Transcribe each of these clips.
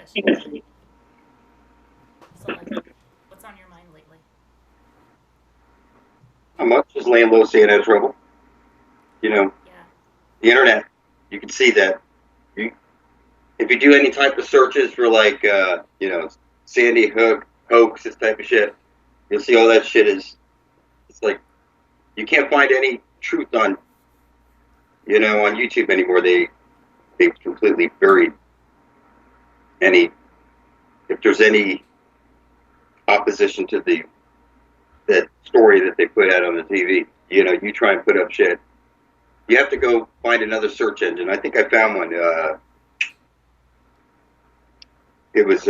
That shit was like, so like, what's on your mind lately? Not much, just laying low, staying out of trouble. You know, Yeah. the internet, you can see that. You, if you do any type of searches for like, Sandy Hook hoax, this type of shit, you'll see all that shit is. It's like you can't find any truth on YouTube anymore. They've completely buried any if there's any opposition to the that story that they put out on the TV. You try and put up shit. You have to go find another search engine. I think I found one. It was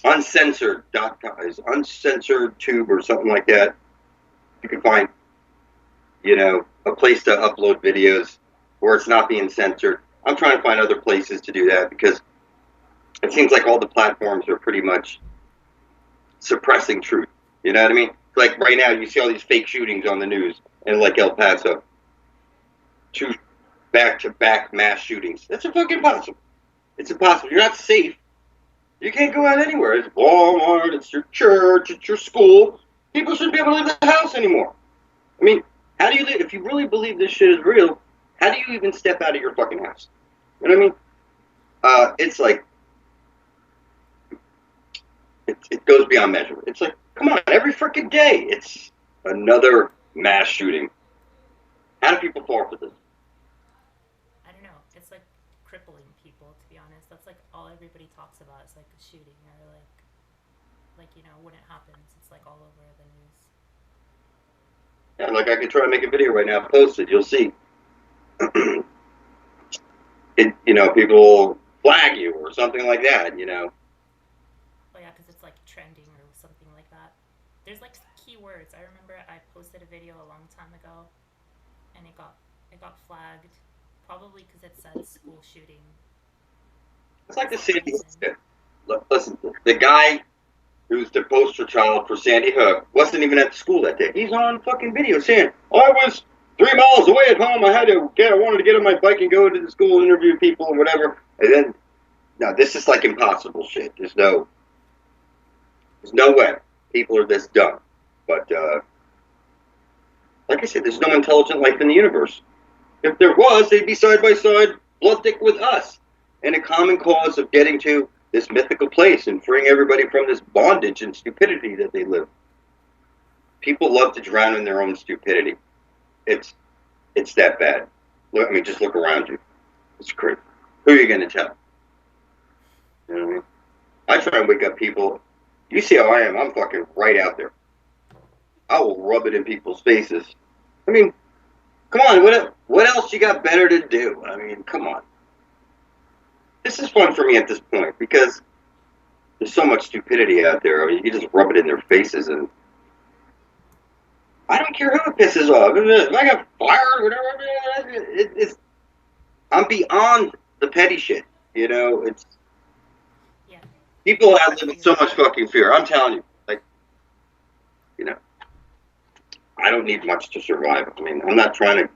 uncensored.com, uncensored tube or something like that. You can find, a place to upload videos where it's not being censored. I'm trying to find other places to do that because it seems like all the platforms are pretty much suppressing truth. You know what I mean? Like right now, you see all these fake shootings on the news in like El Paso, two back-to-back mass shootings. That's a fucking impossible. It's impossible. You're not safe. You can't go out anywhere. It's Walmart, it's your church, it's your school. People shouldn't be able to leave the house anymore. I mean, how do you live? If you really believe this shit is real, how do you even step out of your fucking house? You know what I mean? It's like, it goes beyond measure. It's like, come on, every freaking day, it's another mass shooting. How do people fall for this? I don't know. It's like crippling people, to be honest. That's like all everybody talks about. It's like a shooting or like when it happens, it's like all over the news. And like, I could try to make a video right now, post it. You'll see. People flag you or something like that. Oh yeah, because it's like trending or something like that. There's like keywords. I remember I posted a video a long time ago, and it got flagged, probably because it said school shooting It's for like the some Sandy Hook reason. shit. Look, listen, the guy who's the poster child for Sandy Hook wasn't even at school that day. He's on fucking video saying, I was 3 miles away at home. I wanted to get on my bike and go to the school, interview people and whatever. And then, no, this is like impossible shit. There's no way people are this dumb. But, like I said, there's no intelligent life in the universe. If there was, they'd be side by side, blood thick with us, in a common cause of getting to this mythical place and freeing everybody from this bondage and stupidity that they live. People love to drown in their own stupidity. It's it's that bad. Just look around you. It's crazy. Who are you going to tell? You know what I mean? I try and wake up people. You see how I am? I'm fucking right out there. I will rub it in people's faces. I mean, come on. What else you got better to do? I mean, come on. This is fun for me at this point because there's so much stupidity out there. I mean, you can just rub it in their faces, and I don't care who it pisses off. If I got fired, whatever, I'm beyond the petty shit. It's Yeah, people yeah, out I live in hear so you. much fucking fear. I'm telling you, like, you know, I don't need much to survive. I mean, I'm not trying to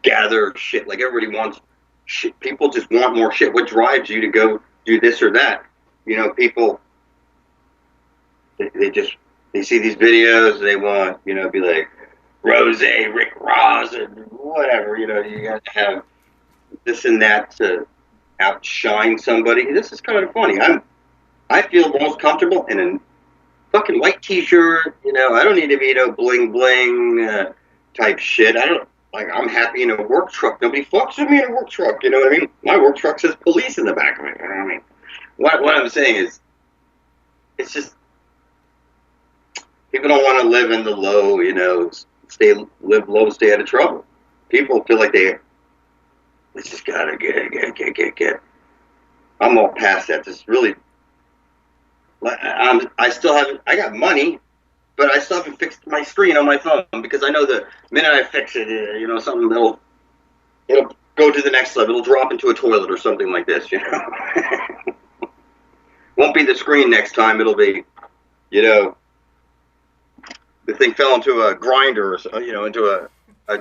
gather shit like everybody wants. Shit, people just want more shit. What drives you to go do this or that? People they just they see these videos, they want be like Rose, Rick Ross, and whatever. You got to have this and that to outshine somebody. This is kind of funny. I feel most comfortable in a fucking white T-shirt. I don't need to be bling bling type shit. I don't like. I'm happy in a work truck. Nobody fucks with me in a work truck. You know what I mean? My work truck says police in the back of it. You know what I mean? What I'm saying is, it's just people don't want to live in the low. Live low, stay out of trouble. People feel like they just gotta get. I'm all past that. This really, I still haven't. I got money, but I still haven't fixed my screen on my phone because I know the minute I fix it, something it'll go to the next level. It'll drop into a toilet or something like this. Won't be the screen next time. It'll be, you know, the thing fell into a grinder or into a,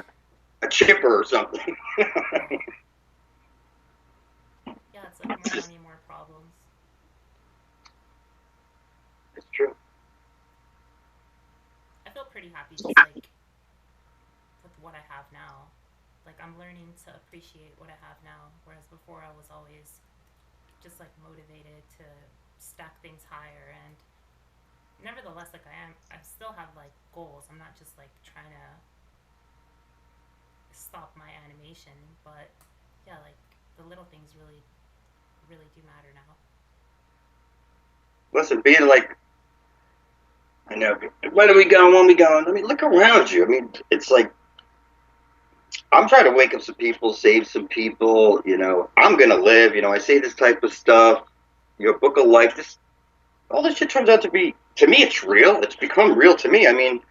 a chipper or something. Yeah, it's like more It's just money, more problems. pretty happy just like with what I have now. Like I'm learning to appreciate what I have now, whereas before I was always just like motivated to stack things higher. And nevertheless, like I still have like goals. I'm not just like trying to stop my animation, but yeah, like the little things really do matter now. Listen, being like, I know, when are we going? When are we going? I mean, look around you. I mean, it's like, I'm trying to wake up some people, save some people. You know, I'm gonna live. You know, I say this type of stuff. Your book of life. This all this shit turns out to be. To me, it's real. It's become real to me. I mean,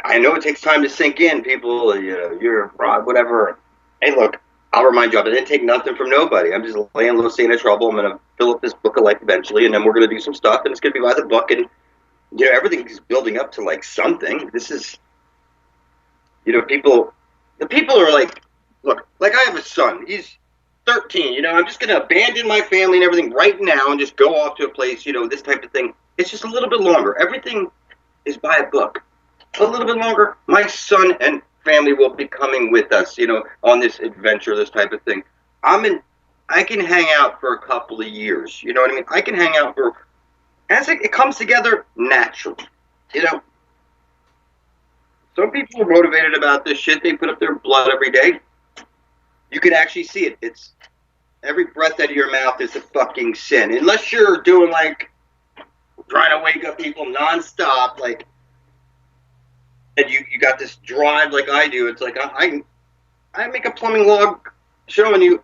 I know it takes time to sink in. People, you know, you're a fraud, whatever. Hey, look, I'll remind you, I didn't take nothing from nobody. I'm just laying low, staying in trouble. I'm gonna fill up this book of life eventually, and then we're gonna do some stuff, and it's gonna be by the book, and you know, everything's building up to like something. This is, you know, the people are like, look, like I have a son. He's 13. You know, I'm just going to abandon my family and everything right now and just go off to a place, you know, this type of thing. It's just a little bit longer. Everything is by a book. A little bit longer. My son and family will be coming with us, you know, on this adventure, this type of thing. I can hang out for a couple of years. You know what I mean? I can hang out for, as it comes together naturally, you know. Some people are motivated about this shit. They put up their blood every day. You can actually see it. It's every breath out of your mouth is a fucking sin. Unless you're doing like trying to wake up people nonstop, like, and you got this drive like I do. It's like I make a plumbing log showing you.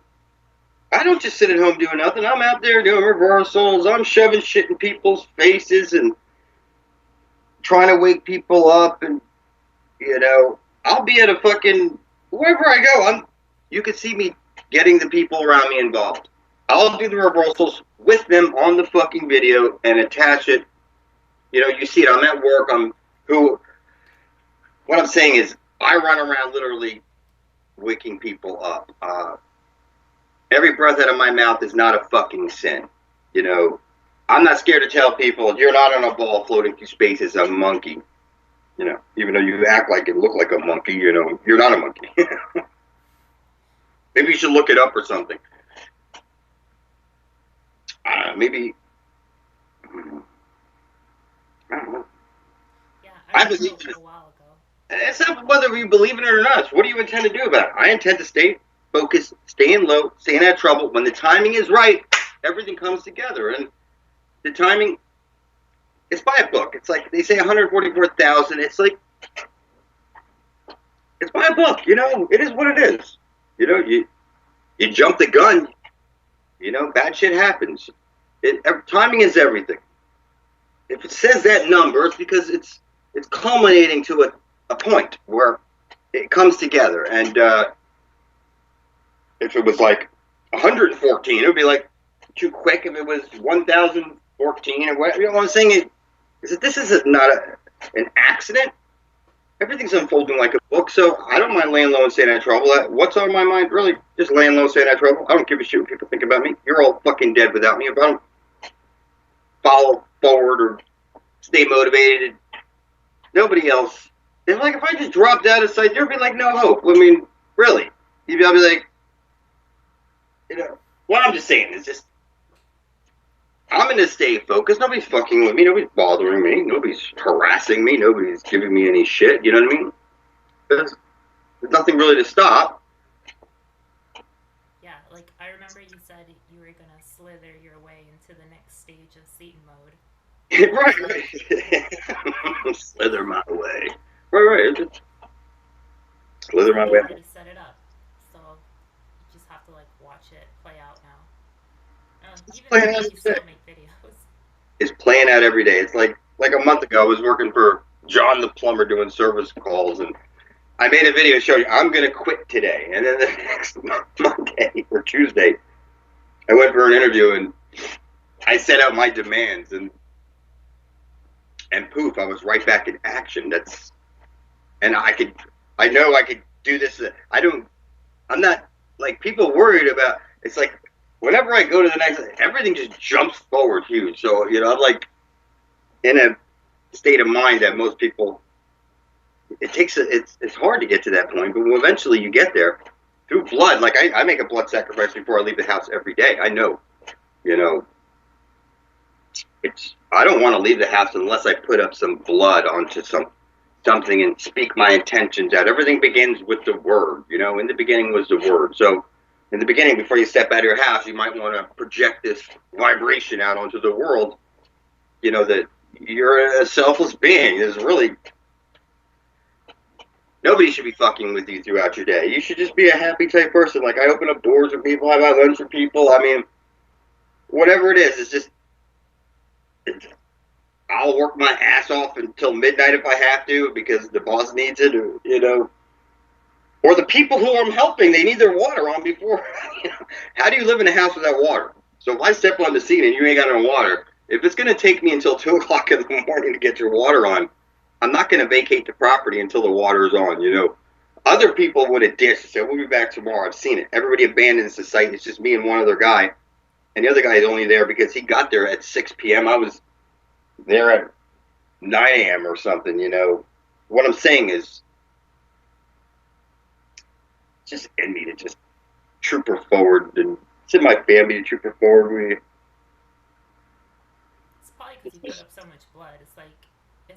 I don't just sit at home doing nothing. I'm out there doing reversals. I'm shoving shit in people's faces and trying to wake people up. And you know, I'll be at a fucking wherever I go. You can see me getting the people around me involved. I'll do the reversals with them on the fucking video and attach it. You know, you see it. I'm at work. What I'm saying is, I run around literally waking people up. Every breath out of my mouth is not a fucking sin. You know, I'm not scared to tell people, you're not on a ball floating through space as a monkey. You know, even though you act like it, look like a monkey, you know, you're not a monkey. Maybe you should look it up or something. Maybe. I don't know. Yeah, I believe wrote it. a while ago. It's not whether you believe in it or not. What do you intend to do about it? I intend to stay focused, staying low, staying out of trouble. When the timing is right, everything comes together. And the timing, it's by a book. It's like they say 144,000. It's like, it's by a book. You know, it is what it is. You know, you jump the gun. You know, bad shit happens. Timing is everything. If it says that number, it's because it's culminating to a point where it comes together. And if it was like 114, it would be like too quick. If it was 1,014 or whatever, you know what I'm saying? Is that this is not an accident. Everything's unfolding like a book, so I don't mind laying low and staying out of trouble. What's on my mind, really? Just laying low and staying out of trouble. I don't give a shit what people think about me. You're all fucking dead without me. If I don't follow forward or stay motivated, nobody else. It's like if I just dropped out of sight, there'd be like no hope. I mean, really. I'd be like, you know, what I'm just saying is just, I'm going to stay focused. Nobody's fucking with me. Nobody's bothering me. Nobody's harassing me. Nobody's giving me any shit. You know what I mean? There's nothing really to stop. Yeah, like I remember you said you were going to slither your way into the next stage of Satan mode. Right. Slither my way. Right. Slither my way. You already set it up. So you just have to like watch it play out now. Even though you still make videos. It's playing out every day. It's like a month ago, I was working for John the plumber doing service calls, and I made a video showing I'm going to quit today. And then the next Monday or Tuesday, I went for an interview and I set out my demands, and poof, I was right back in action. And I know I could do this. I'm not like people worried about. It's like, whenever I go to the next, everything just jumps forward huge. So, you know, I'm like in a state of mind that most people it's hard to get to that point, but eventually you get there through blood. Like I make a blood sacrifice before I leave the house every day. I know, you know, I don't want to leave the house unless I put up some blood onto something and speak my intentions out. Everything begins with the word, you know. In the beginning was the word. So in the beginning, before you step out of your house, you might want to project this vibration out onto the world, you know, that you're a selfless being. There's really nobody should be fucking with you throughout your day. You should just be a happy type person. Like I open up doors for people, I buy lunch for people. I mean, whatever it is, I'll work my ass off until midnight if I have to because the boss needs it, or, you know. Or the people who I'm helping, they need their water on before. You know, how do you live in a house without water? So if I step on the scene and you ain't got no water, if it's going to take me until 2 o'clock in the morning to get your water on, I'm not going to vacate the property until the water is on, you know. Other people would have ditched and said, we'll be back tomorrow. I've seen it. Everybody abandons the site. It's just me and one other guy. And the other guy is only there because he got there at 6 p.m. I was there at 9 a.m. or something, you know. What I'm saying is, just in me to just trooper forward, and it's in my family to trooper forward with you. It's probably because you put up so much blood. It's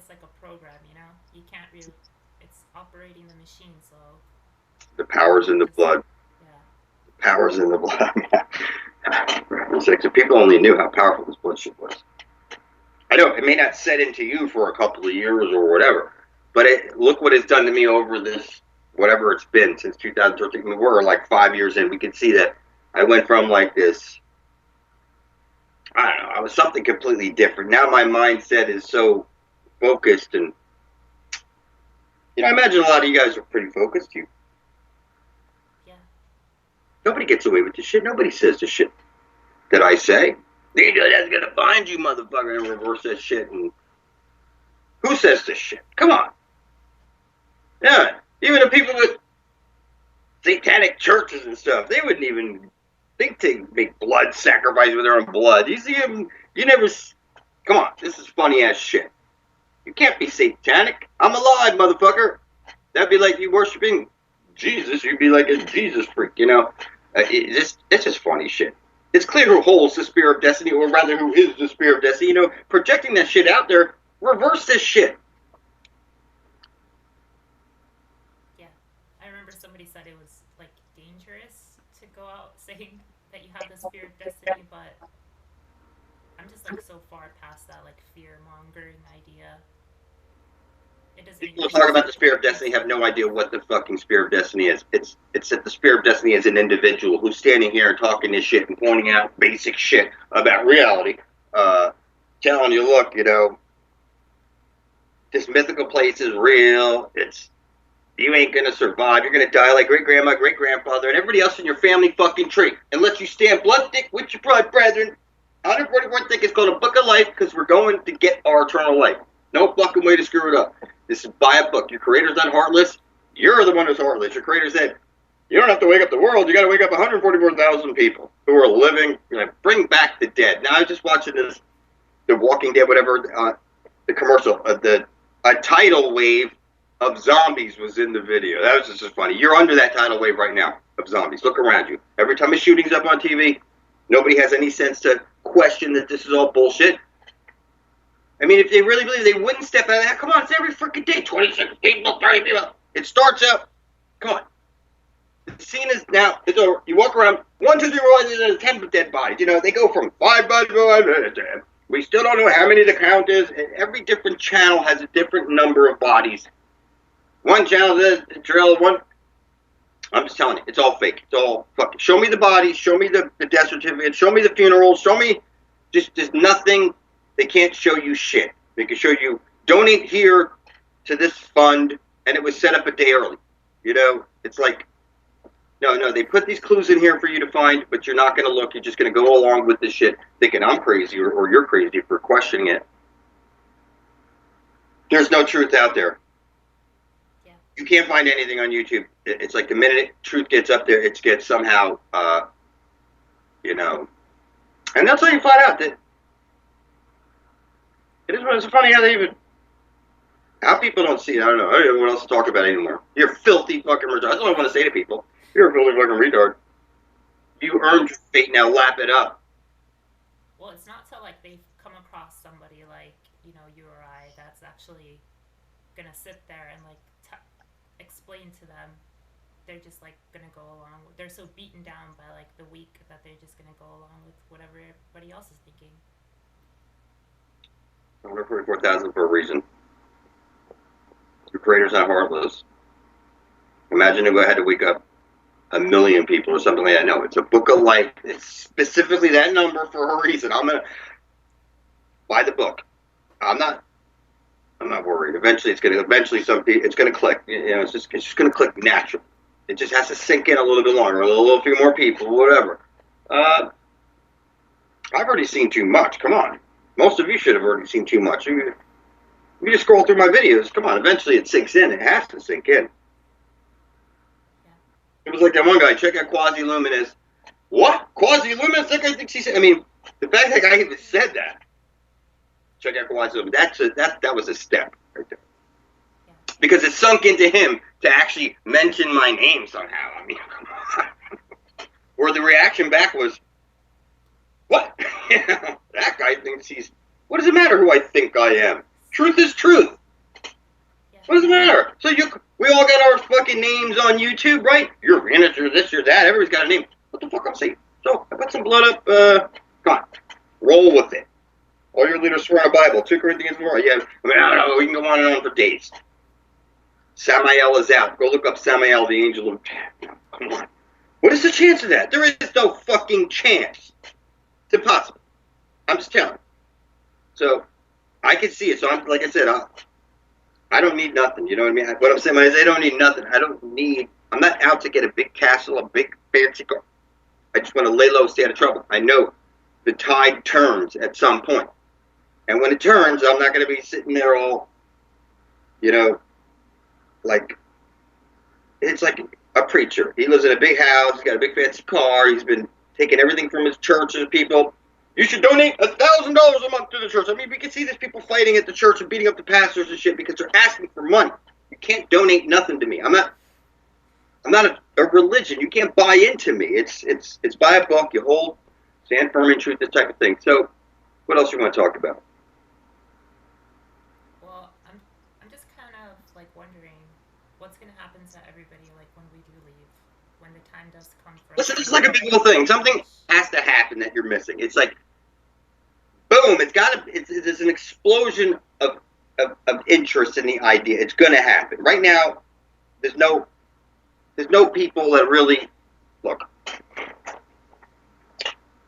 like a program, you know. You can't really. It's operating the machine, so. The power's in the blood. Yeah. The power's in the blood. It's like, so people only knew how powerful this blood shit was. I know it may not set into you for a couple of years or whatever, but look what it's done to me over this, whatever it's been since 2013. I mean, we're like 5 years in. We can see that I went from like this, I don't know, I was something completely different. Now my mindset is so focused, and you know, I imagine a lot of you guys are pretty focused. Yeah. Nobody gets away with this shit. Nobody says this shit that I say. That's gonna find you, motherfucker, and reverse that shit. And who says this shit? Come on. Yeah, even the people with satanic churches and stuff, they wouldn't even think to make blood sacrifice with their own blood. You see them, you never. Come on, this is funny ass shit. You can't be satanic. I'm alive, motherfucker. That'd be like you worshiping Jesus. You'd be like a Jesus freak, you know. It's just funny shit. It's clear who holds the spear of destiny, or rather, who is the spear of destiny. You know, projecting that shit out there. Reverse this shit. Yeah, I remember somebody said it was like dangerous to go out saying that you have the spear of destiny, but I'm just like so far past that like fear mongering idea. It doesn't. People who talk about the spear of destiny have no idea what the fucking spear of destiny is. It's that the spear of destiny is an individual who's standing here and talking this shit and pointing out basic shit about reality, telling you, look, you know, this mythical place is real. You ain't gonna survive. You're gonna die like great grandma, great grandfather, and everybody else in your family fucking tree, unless you stand blood thick with your blood brethren. 144 thick is called a book of life because we're going to get our eternal life. No fucking way to screw it up. This is buy a book. Your creator's not heartless. You're the one who's heartless. Your creator said, you don't have to wake up the world. You got to wake up 144,000 people who are living. You're gonna bring back the dead. Now I was just watching this, The Walking Dead, whatever, the commercial. A tidal wave of zombies was in the video. That was just funny. You're under that tidal wave right now of zombies. Look around you. Every time a shooting's up on TV, nobody has any sense to question that this is all bullshit. I mean, if they really believe, they wouldn't step out of that. Come on, it's every freaking day. 26 people, 30 people. It starts out. Come on. The scene is now, it's over. You walk around, 1, 2, 3, 4, there's 10 dead bodies. You know, they go from 5 bodies to 10. We still don't know how many the count is. And every different channel has a different number of bodies. One channel says drill, one. I'm just telling you, it's all fake. It's all fucking. Show me the bodies. Show me the death certificate. Show me the funerals. Show me just nothing. They can't show you shit. They can show you donate here to this fund, and it was set up a day early. You know, it's like, no, they put these clues in here for you to find, but you're not going to look. You're just going to go along with this shit, thinking I'm crazy or you're crazy for questioning it. There's no truth out there. Yeah. You can't find anything on YouTube. It's like the minute truth gets up there, it gets somehow, you know, and that's how you find out that. It's funny how How people don't see it, I don't know. I don't know what else to talk about anymore. You're filthy fucking retard. That's all I want to say to people. You're a filthy fucking retard. You earned your fate, now lap it up. Well, it's not till like they've come across somebody like you or I that's actually gonna sit there and like explain to them. They're just like gonna go along. They're so beaten down by like the weak that they're just gonna go along with whatever everybody else is thinking. 144,000 for a reason. Your creator's not heartless. Imagine if I had to wake up 1 million people or something like that. No, it's a book of life. It's specifically that number for a reason. I'm gonna buy the book. I'm not worried. Eventually, it's gonna click. It's just gonna click natural. It just has to sink in a little bit longer, a little few more people, whatever. I've already seen too much. Come on, most of you should have already seen too much. You just scroll through my videos. Come on, eventually it sinks in. It has to sink in. It was like that one guy. Check out Quasi-Luminous. What? Quasi-Luminous? That guy thinks he's... I mean, the fact that guy even said that. Check out Quasi-Luminous. That was a step right there. Yeah. Because it sunk into him to actually mention my name somehow. I mean, come on. Where the reaction back was, what? That guy thinks he's... What does it matter who I think I am? Truth is truth. Yeah. What does it matter? So we all got our fucking names on YouTube, right? You're Rennis, you're this, you're that. Everybody's got a name. What the fuck I'm saying? So I put some blood up. Come on. Roll with it. All your leaders swear on the Bible. 2 Corinthians 4. Yeah. I mean, I don't know. We can go on and on for days. Samael is out. Go look up Samael, the angel of... Come on. What is the chance of that? There is no fucking chance. It's impossible. I'm just telling you. So, I can see it. So, like I said, I don't need nothing. You know what I mean? What I'm saying is I don't need nothing. I'm not out to get a big castle, a big fancy car. I just want to lay low, stay out of trouble. I know the tide turns at some point. And when it turns, I'm not going to be sitting there all, like, it's like a preacher. He lives in a big house. He's got a big fancy car. He's been taking everything from his church and people. You should donate $1,000 a month to the church. I mean, we can see these people fighting at the church and beating up the pastors and shit because they're asking for money. You can't donate nothing to me. I'm not a religion. You can't buy into me. It's buy a book. You stand firm in truth, this type of thing. So, what else you want to talk about? Well, I'm just kind of like wondering what's going to happen to everybody like when we do leave, when the time does come for. Listen, it's like a big old thing. Something has to happen that you're missing. It's like, boom! There's an explosion of interest in the idea. It's going to happen. Right now, there's no people that really look.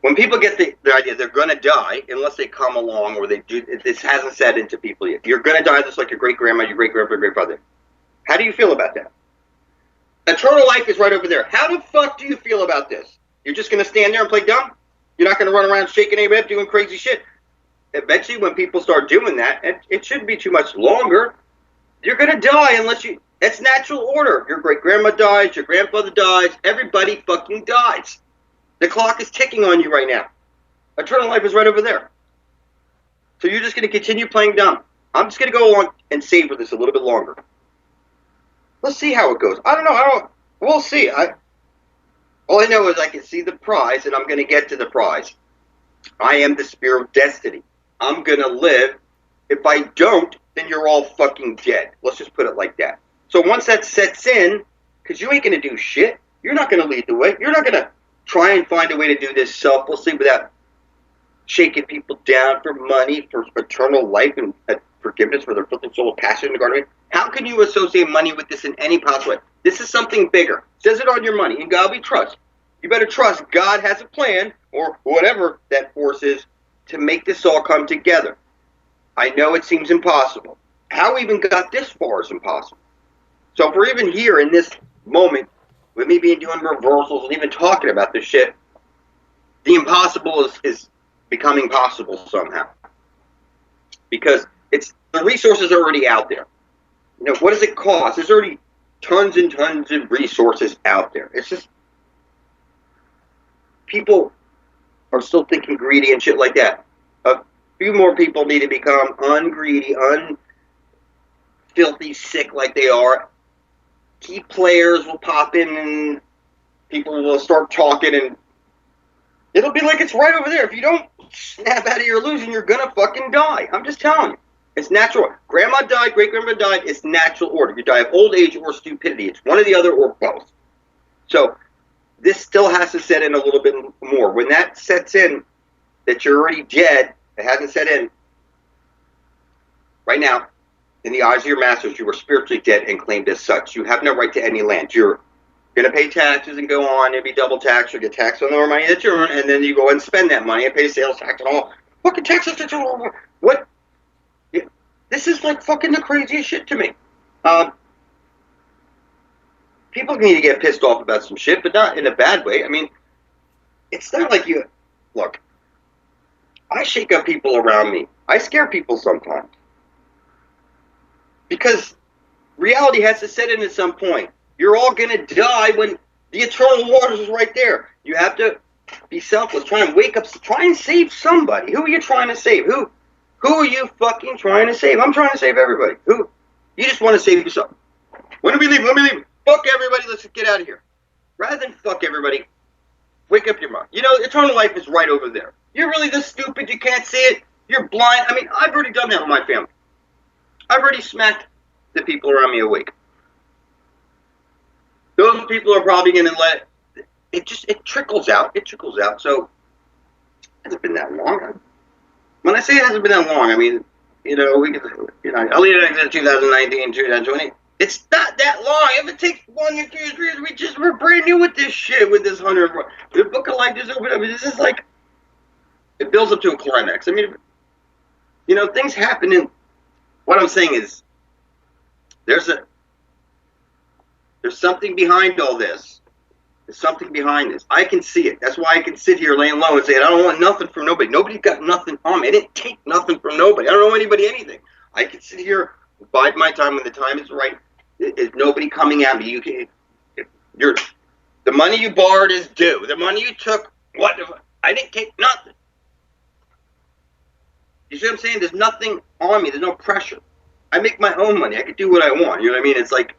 When people get the idea they're going to die, unless they come along or they do, this hasn't set into people yet. You're going to die just like your great-grandma, your great-grandpa, your great-father. How do you feel about that? Eternal life is right over there. How the fuck do you feel about this? You're just going to stand there and play dumb? You're not going to run around shaking a rib doing crazy shit? Eventually, when people start doing that, it shouldn't be too much longer. You're going to die unless you... That's natural order. Your great-grandma dies, your grandfather dies, everybody fucking dies. The clock is ticking on you right now. Eternal life is right over there. So you're just going to continue playing dumb. I'm just going to go along and savor this a little bit longer. Let's see how it goes. I don't know. We'll see. All I know is I can see the prize, and I'm going to get to the prize. I am the spear of destiny. I'm going to live. If I don't, then you're all fucking dead. Let's just put it like that. So once that sets in, because you ain't going to do shit, you're not going to lead the way. You're not going to try and find a way to do this selflessly without shaking people down for money, for eternal life, and forgiveness for their filthy soul of passion in the garden. How can you associate money with this in any possible way? This is something bigger. It says it on your money. In God we trust. You better trust God has a plan, or whatever that force is, to make this all come together. I know it seems impossible. How we even got this far is impossible. So if we're even here in this moment, with me doing reversals and even talking about this shit, the impossible is becoming possible somehow. Because the resources are already out there. What does it cost? There's already tons and tons of resources out there. It's just people are still thinking greedy and shit like that. A few more people need to become ungreedy, filthy sick like they are, key players will pop in and people will start talking and it'll be like it's right over there. If you don't snap out of your illusion, you're going to fucking die. I'm just telling you. It's natural. Grandma died, great-grandma died. It's natural order. You die of old age or stupidity. It's one or the other or both. So this still has to set in a little bit more. When that sets in, that you're already dead, it hasn't set in, right now, in the eyes of your masters, you are spiritually dead and claimed as such. You have no right to any land. You're going to pay taxes and go on, maybe double tax or get taxed on the more money that you earn, and then you go and spend that money and pay sales tax and all. Fucking taxes. What? This is like fucking the craziest shit to me. People need to get pissed off about some shit, but not in a bad way. I mean, it's not like you... Look, I shake up people around me. I scare people sometimes. Because reality has to set in at some point. You're all going to die when the eternal waters is right there. You have to be selfless. Try and wake up. Try and save somebody. Who are you trying to save? Who are you fucking trying to save? I'm trying to save everybody. Who? You just want to save yourself. When do we leave? Let me leave. Fuck everybody. Let's get out of here. Rather than fuck everybody, wake up your mind. You know, eternal life is right over there. You're really this stupid. You can't see it. You're blind. I mean, I've already done that with my family. I've already smacked the people around me awake. Those people are probably going to let it trickles out. It trickles out. So it hasn't been that long. When I say it hasn't been that long, I mean, I'll leave it at 2019, 2020. It's not that long. If it takes 1 year, 2 years, 3 years, we're brand new with this shit, with this 100. The book of life just opened up. This is like, it builds up to a climax. I mean, things happen, and what I'm saying is, there's something behind all this. There's something behind this. I can see it. That's why I can sit here laying low and say, I don't want nothing from nobody. Nobody's got nothing on me. I didn't take nothing from nobody. I don't owe anybody anything. I can sit here, bide my time when the time is right. There's nobody coming at me. The money you borrowed is due. The money you took, I didn't take nothing. You see what I'm saying? There's nothing on me. There's no pressure. I make my own money. I can do what I want. You know what I mean? It's like,